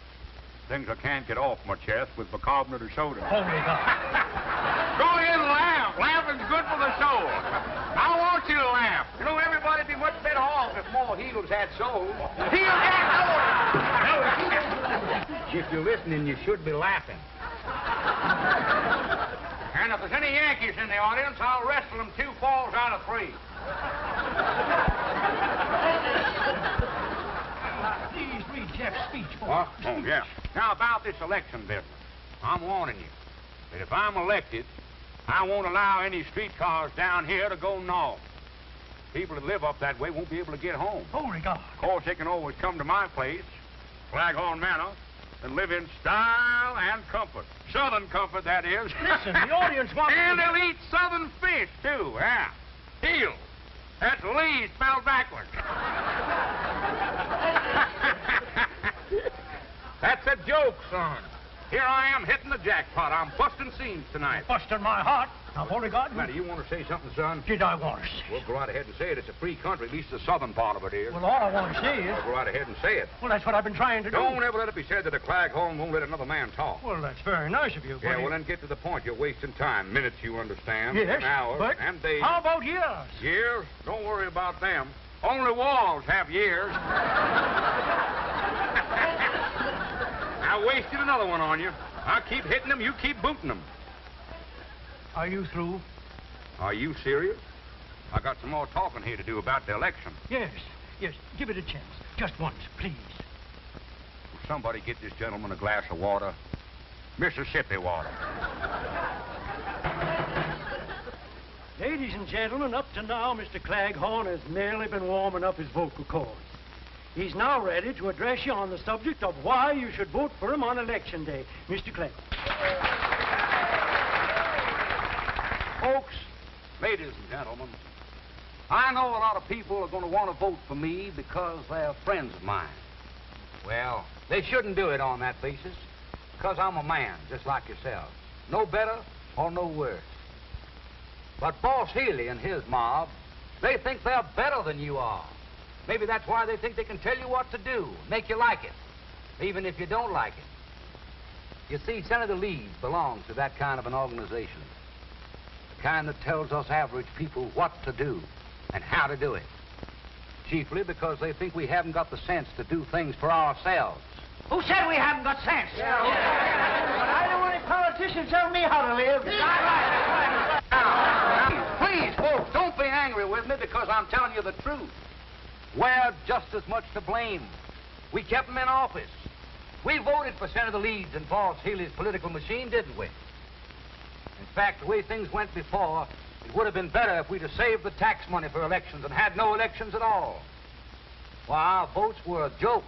Things I can't get off my chest with bicarbonate of soda. Beauregard. Go ahead and laugh. Laughing's good for the soul. I want you to laugh. You know, everybody'd be much better off if more heels had souls. Heels had souls! If you're listening, you should be laughing. And if there's any Yankees in the audience, I'll wrestle them 2 falls out of 3. Please read Jeff's speech for What? Oh, yeah. Now, about this election business, I'm warning you that if I'm elected, I won't allow any streetcars down here to go north. People that live up that way won't be able to get home. Beauregard. Of course, they can always come to my place, Claghorn Manor, and live in style and comfort. Southern comfort, that is. Listen, the audience wants And they'll eat southern fish, too, yeah. Eel. That's Lee spelled backwards. That's a joke, son. Here I am hitting the jackpot. I'm busting scenes tonight. Busting my heart. Now, Beauregard. Now, do you want to say something, son? Did I want to say? Well, go right ahead and say it. It's a free country, at least the southern part of it is. Well, all I want to say is... Well, go right ahead and say it. Well, that's what I've been trying to do. Don't ever let it be said that a Claghorn won't let another man talk. Well, that's very nice of you, but... Yeah, well, then get to the point. You're wasting time. Minutes, you understand. Yes, hours but and days. How about years? Years? Don't worry about them. Only walls have years. I wasted another one on you. I keep hitting them, you keep booting them. Are you through? Are you serious? I got some more talking here to do about the election. Yes. Give it a chance. Just once, please. Will somebody get this gentleman a glass of water? Mississippi water. Ladies and gentlemen, up to now, Mr. Claghorn has merely been warming up his vocal cords. He's now ready to address you on the subject of why you should vote for him on Election Day. Mr. Claghorn. Folks, ladies and gentlemen, I know a lot of people are going to want to vote for me because they're friends of mine. Well, they shouldn't do it on that basis, because I'm a man, just like yourselves. No better or no worse. But Boss Healy and his mob, they think they're better than you are. Maybe that's why they think they can tell you what to do, make you like it, even if you don't like it. You see, Senator Leeds belongs to that kind of an organization. The kind that tells us average people what to do and how to do it. Chiefly because they think we haven't got the sense to do things for ourselves. Who said we haven't got sense? But I don't want any politicians telling me how to live. Now, please, folks, don't be angry with me because I'm telling you the truth. We're just as much to blame. We kept them in office. We voted for Senator Leeds and Boss Healy's political machine, didn't we? In fact, the way things went before, it would have been better if we'd have saved the tax money for elections and had no elections at all. Why, our votes were a joke.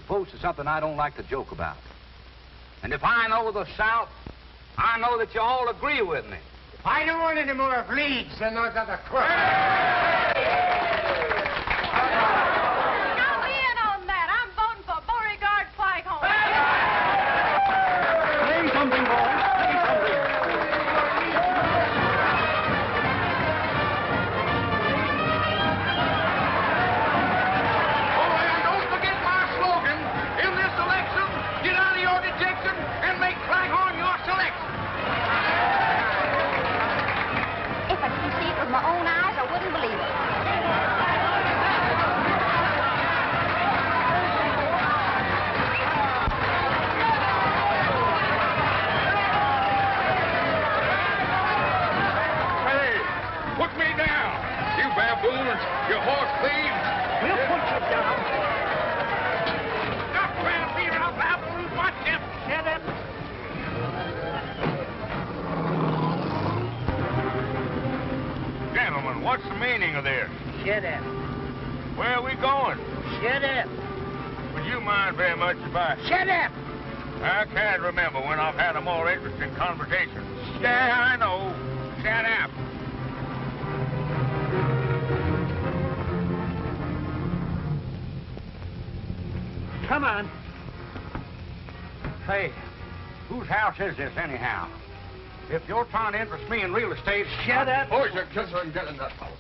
Votes is something I don't like to joke about. And if I know the South, I know that you all agree with me. I don't want any more of Leeds than those other crooks. Now in on that. I'm voting for Beauregard Claghorn. Say something, boys. Say something. Oh, and don't forget my slogan. In this election, get out of your dejection and make Claghorn your selection. If I didn't see it with my own eyes, I wouldn't You horse thief! We'll put you down. Stop trying to beat around apples. Watch him. Shut up. Gentlemen, what's the meaning of this? Shut up. Where are we going? Shut up. Would you mind very much if I... Shut up. I can't remember when I've had a more interesting conversation. Yeah, I know. Shut up. Come on. Say, whose house is this, anyhow? If you're trying to interest me in real estate... Shut up. Boys, you kiss her and get in that house.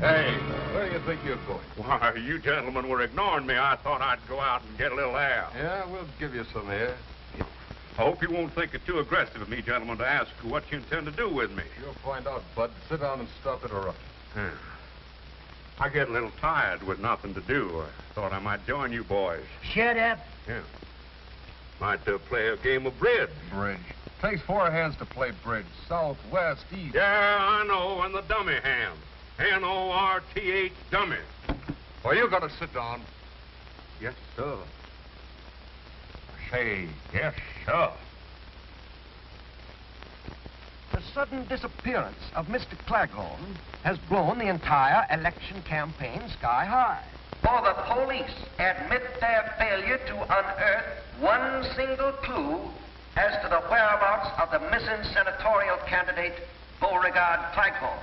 Hey, where do you think you're going? Why, you gentlemen were ignoring me. I thought I'd go out and get a little air. Yeah, we'll give you some air. I hope you won't think it too aggressive of me, gentlemen, to ask what you intend to do with me. You'll find out, Bud. Sit down and stop interrupting. I get a little tired with nothing to do. I thought I might join you boys. Shut up. Yeah. Might play a game of bridge. Bridge. Takes 4 hands to play bridge. South, west, east. Yeah, I know, and the dummy hand. N-O-R-T-H, dummy. Well, you gotta sit down. Yes, sir. Say, yes, sir. The sudden disappearance of Mr. Claghorn has blown the entire election campaign sky high. For the police admit their failure to unearth one single clue as to the whereabouts of the missing senatorial candidate, Beauregard Claghorn.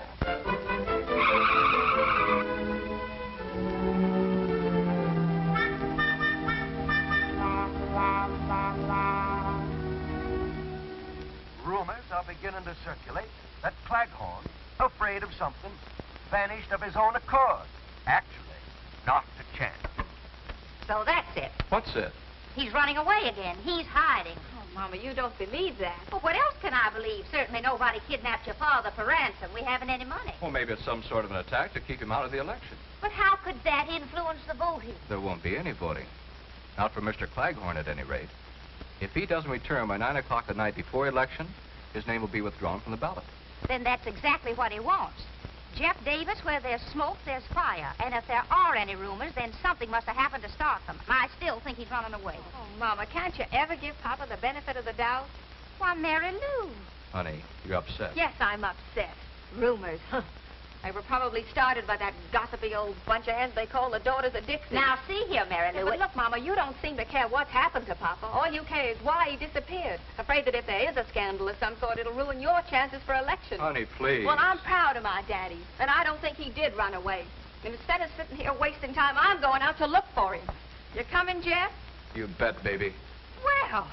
Rumors are beginning to circulate that Claghorn, afraid of something, vanished of his own accord. Actually, not a chance. So that's it. What's it? He's running away again. He's hiding. Oh, Mama, you don't believe that. Well, what else can I believe? Certainly nobody kidnapped your father for ransom. We haven't any money. Well, maybe it's some sort of an attack to keep him out of the election. But how could that influence the voting? There won't be any voting. Not for Mr. Claghorn, at any rate. If he doesn't return by 9 o'clock the night before election, his name will be withdrawn from the ballot. Then that's exactly what he wants. Jeff Davis, where there's smoke, there's fire. And if there are any rumors, then something must have happened to start them. And I still think he's running away. Oh, Mama, can't you ever give Papa the benefit of the doubt? Why, Mary Lou. Honey, you're upset. Yes, I'm upset. Rumors, huh? They were probably started by that gossipy old bunch of heads they call the Daughters of Dixie. Now, see here, Mary Lou. But look, Mama, you don't seem to care what's happened to Papa. All you care is why he disappeared. Afraid that if there is a scandal of some sort, it'll ruin your chances for election. Honey, please. Well, I'm proud of my daddy, and I don't think he did run away. And instead of sitting here wasting time, I'm going out to look for him. You coming, Jeff? You bet, baby. Well...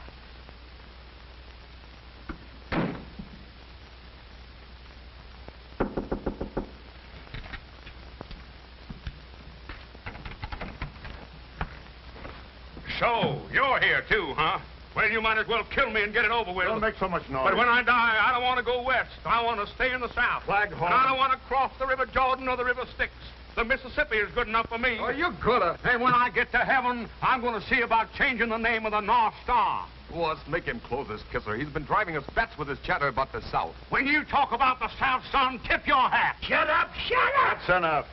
So, you're here, too, huh? Well, you might as well kill me and get it over with. Don't make so much noise. But when I die, I don't want to go west. I want to stay in the South. Claghorn. And I don't want to cross the River Jordan or the River Styx. The Mississippi is good enough for me. Oh, you coulda. And when I get to heaven, I'm going to see about changing the name of the North Star. Boss, make him close his kisser. He's been driving us bats with his chatter about the South. When you talk about the South, son, tip your hat. Shut up! Shut up! That's enough.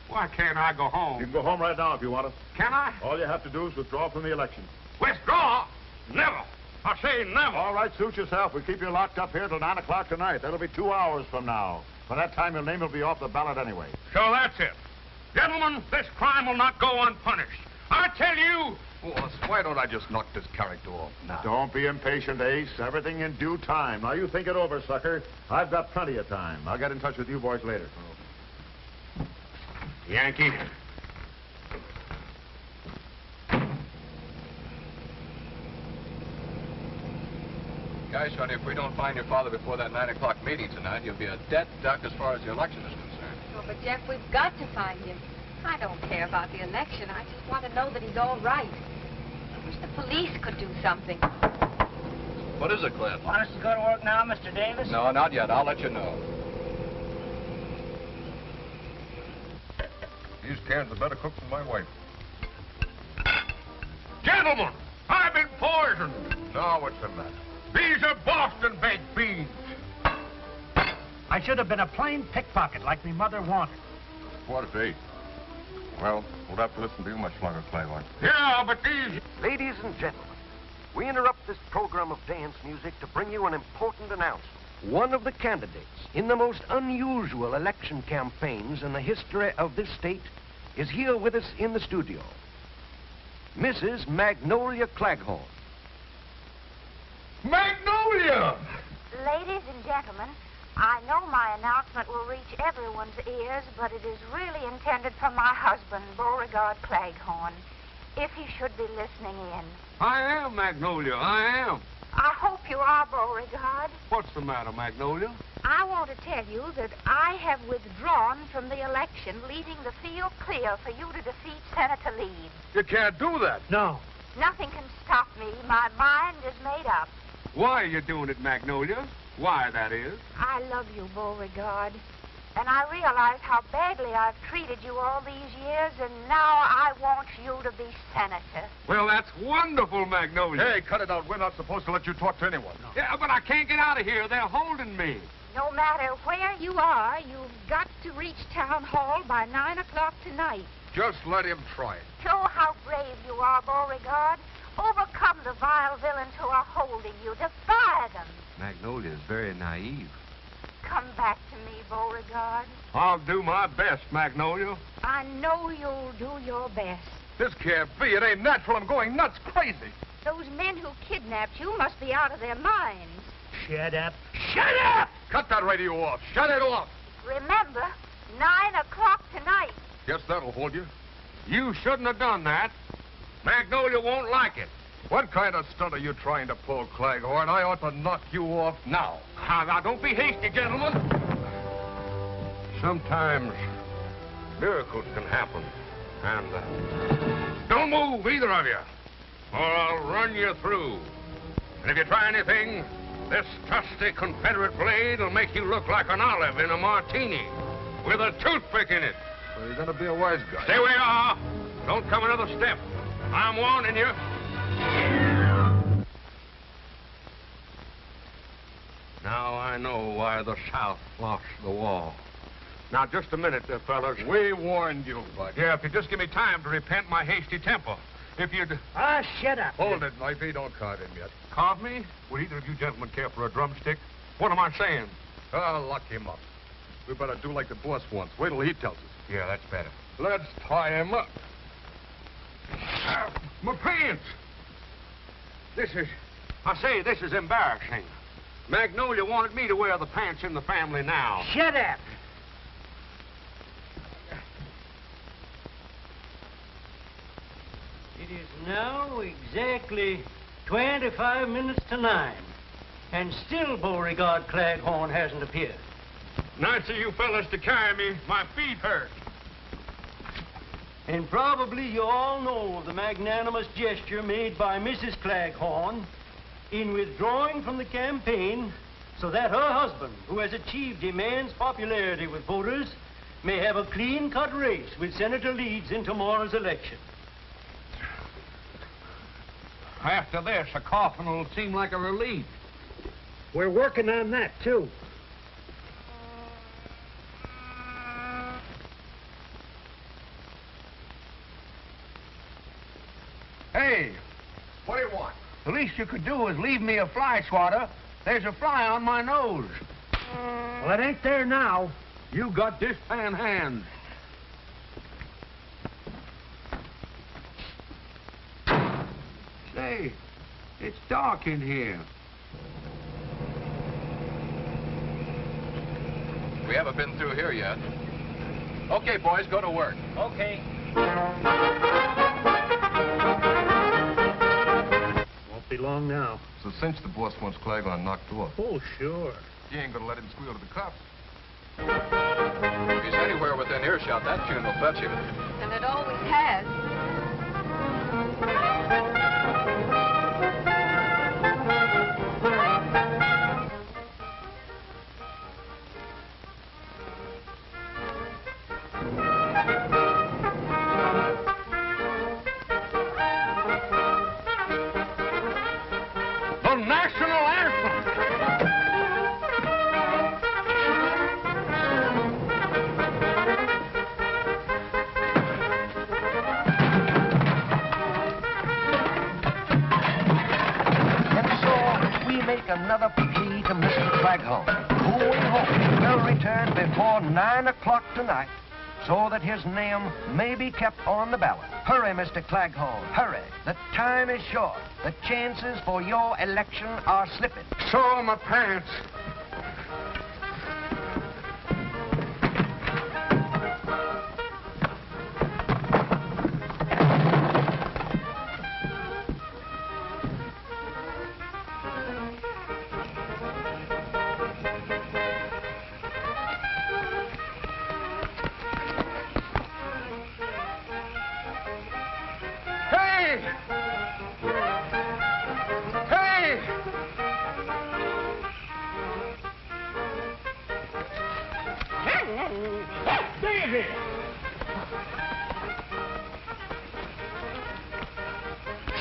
Why can't I go home? You can go home right now if you want to. Can I? All you have to do is withdraw from the election. Withdraw? Never. I say never. All right, suit yourself. We'll keep you locked up here till 9 o'clock tonight. That'll be 2 hours from now. By that time, your name will be off the ballot anyway. So that's it. Gentlemen, this crime will not go unpunished. I tell you... Boss, why don't I just knock this character off now? Don't be impatient, Ace. Everything in due time. Now, you think it over, sucker. I've got plenty of time. I'll get in touch with you boys later. Yankee. Guys, honey, if we don't find your father before that 9 o'clock meeting tonight, you'll be a dead duck as far as the election is concerned. Oh, but Jeff, we've got to find him. I don't care about the election. I just want to know that he's all right. I wish the police could do something. What is it, Cliff? Want us to go to work now, Mr. Davis? No, not yet. I'll let you know. These cans are better cooked than my wife. Gentlemen, I've been poisoned. Now, what's the matter? These are Boston baked beans. I should have been a plain pickpocket like me mother wanted. 8:15. Well, we'll have to listen to you much longer, Claghorn. Yeah, but these... Ladies and gentlemen, we interrupt this program of dance music to bring you an important announcement. One of the candidates in the most unusual election campaigns in the history of this state is here with us in the studio. Mrs. Magnolia Claghorn. Magnolia! Ladies and gentlemen, I know my announcement will reach everyone's ears, but it is really intended for my husband, Beauregard Claghorn, if he should be listening in. I am, Magnolia, I am. I hope you are, Beauregard. What's the matter, Magnolia? I want to tell you that I have withdrawn from the election, leaving the field clear for you to defeat Senator Leeds. You can't do that. No. Nothing can stop me. My mind is made up. Why are you doing it, Magnolia? Why, that is? I love you, Beauregard. And I realize how badly I've treated you all these years, and now I want you to be senator. Well, that's wonderful, Magnolia. Hey, cut it out. We're not supposed to let you talk to anyone. No. Yeah, but I can't get out of here. They're holding me. No matter where you are, you've got to reach Town Hall by 9 o'clock tonight. Just let him try it. Show how brave you are, Beauregard. Overcome the vile villains who are holding you. Defy them. Magnolia is very naive. Come back to me, Beauregard. I'll do my best, Magnolia. I know you'll do your best. This can't be. It ain't natural. I'm going nuts, crazy. Those men who kidnapped you must be out of their minds. Shut up. Shut up! Cut that radio off. Shut it off. Remember, 9 o'clock tonight. Guess that'll hold you. You shouldn't have done that. Magnolia won't like it. What kind of stunt are you trying to pull, Claghorn? I ought to knock you off now. Now, don't be hasty, gentlemen. Sometimes miracles can happen. And don't move, either of you, or I'll run you through. And if you try anything, this trusty Confederate blade will make you look like an olive in a martini with a toothpick in it. Well, you're going to be a wise guy. Stay where you are. Don't come another step. I'm warning you. Now I know why the South lost the war. Now, just a minute there, fellas. We warned you, bud. Yeah, if you just give me time to repent my hasty temper. If you'd... Ah, shut up. Hold it, Knifey. Don't card him yet. Carve me? Would either of you gentlemen care for a drumstick? What am I saying? Lock him up. We better do like the boss wants. Wait till he tells us. Yeah, that's better. Let's tie him up. My pants! This is embarrassing. Magnolia wanted me to wear the pants in the family now. Shut up. It is now exactly 25 minutes to 9. And still Beauregard Claghorn hasn't appeared. Nice of you fellas to carry me. My feet hurt. And probably you all know the magnanimous gesture made by Mrs. Claghorn in withdrawing from the campaign so that her husband, who has achieved immense popularity with voters, may have a clean-cut race with Senator Leeds in tomorrow's election. After this, a coffin will seem like a relief. We're working on that, too. Hey, What do you want? the least you could do is leave me a fly swatter. There's a fly on my nose. Well, it ain't there now. You got this pan hand. Say, it's dark in here. We haven't been through here yet. Okay, boys, go to work. Okay. Won't be long now. So since the boss wants Claghorn knocked off, Oh, sure. you ain't gonna let him squeal to the cops. If he's anywhere within earshot, that tune will fetch him. And it always has. Claghorn, who we hope will return before 9 o'clock tonight, so that his name may be kept on the ballot. Hurry, Mr. Claghorn, hurry. The time is short. The chances for your election are slipping. So are my pants.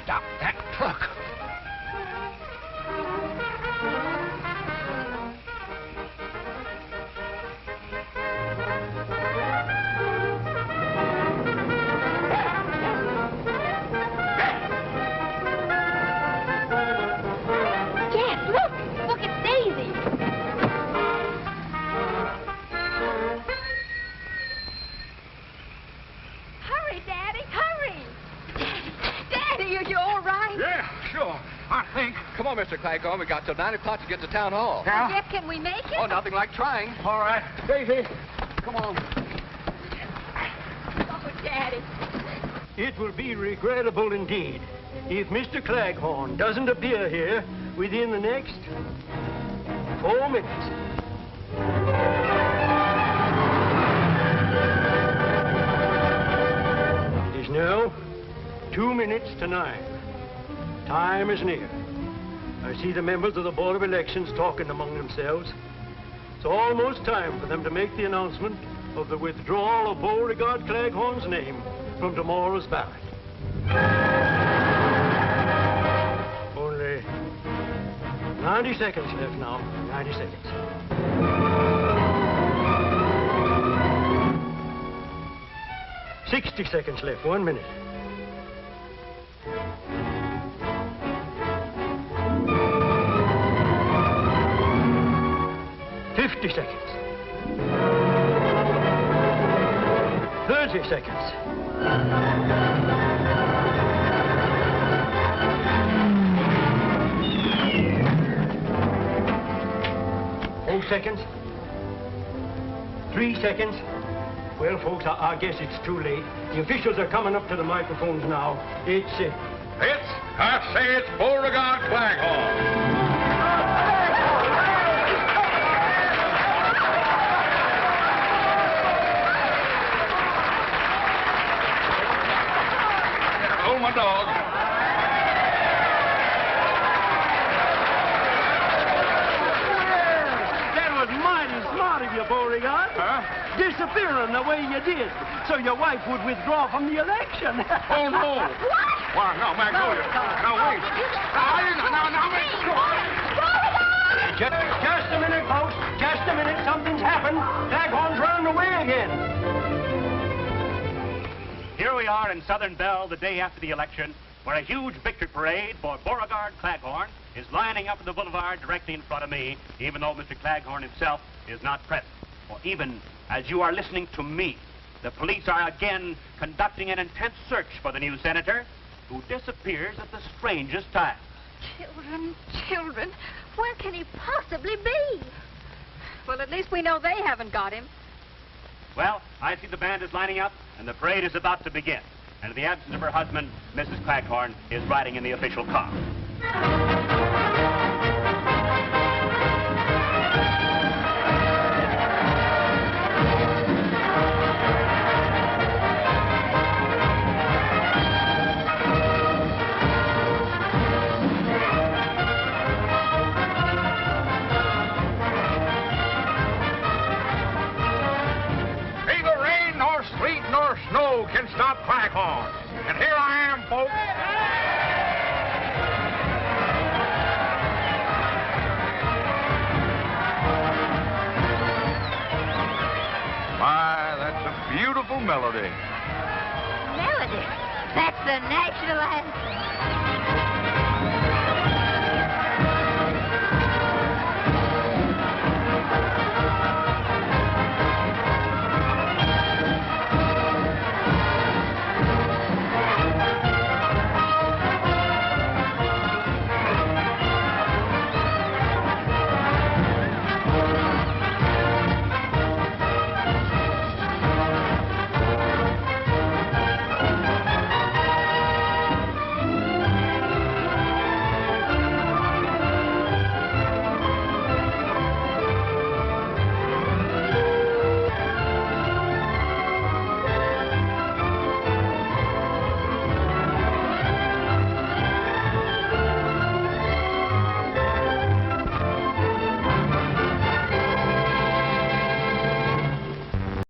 Stop that truck. Jeff, look! Look, it's Daisy! Hurry, Daddy, hurry! Daddy, are you all right? Yeah, sure. I think. Come on, Mr. Claghorn. We got till 9 o'clock to get to town hall. Jeff, can we make it? Oh, nothing like trying. All right. Daisy, come on. Oh, Daddy. It will be regrettable indeed if Mr. Claghorn doesn't appear here within the next 4 minutes. It is now 2 minutes to 9. Time is near. I see the members of the Board of Elections talking among themselves. It's almost time for them to make the announcement of the withdrawal of Beauregard Claghorn's name from tomorrow's ballot. Only 90 seconds left now. 90 seconds. $60 seconds left. 1 minute. $50 seconds. 30 seconds. 4 seconds. 3 seconds. Well, folks, I guess it's too late. The officials are coming up to the microphones now. I say it's Beauregard Claghorn. Oh, my dog. That was mighty smart of you, Beauregard. Huh? Disappearing the way you did, so your wife would withdraw from the election. Oh, no. What? Why, no, Magnolia. No, wait. Just a minute, folks. Just a minute. Something's happened. Claghorn's running away again. Here we are in Southern Belle the day after the election, where a huge victory parade for Beauregard Claghorn is lining up in the boulevard directly in front of me, even though Mr. Claghorn himself is not present. For even as you are listening to me, the police are again conducting an intense search for the new senator, who disappears at the strangest time. Children, children, where can he possibly be? Well, at least we know they haven't got him. Well, I see the band is lining up, and the parade is about to begin. And in the absence of her husband, Mrs. Claghorn is riding in the official car. Snow can stop Claghorn. And here I am, folks. My, that's a beautiful melody. Melody? That's the national anthem.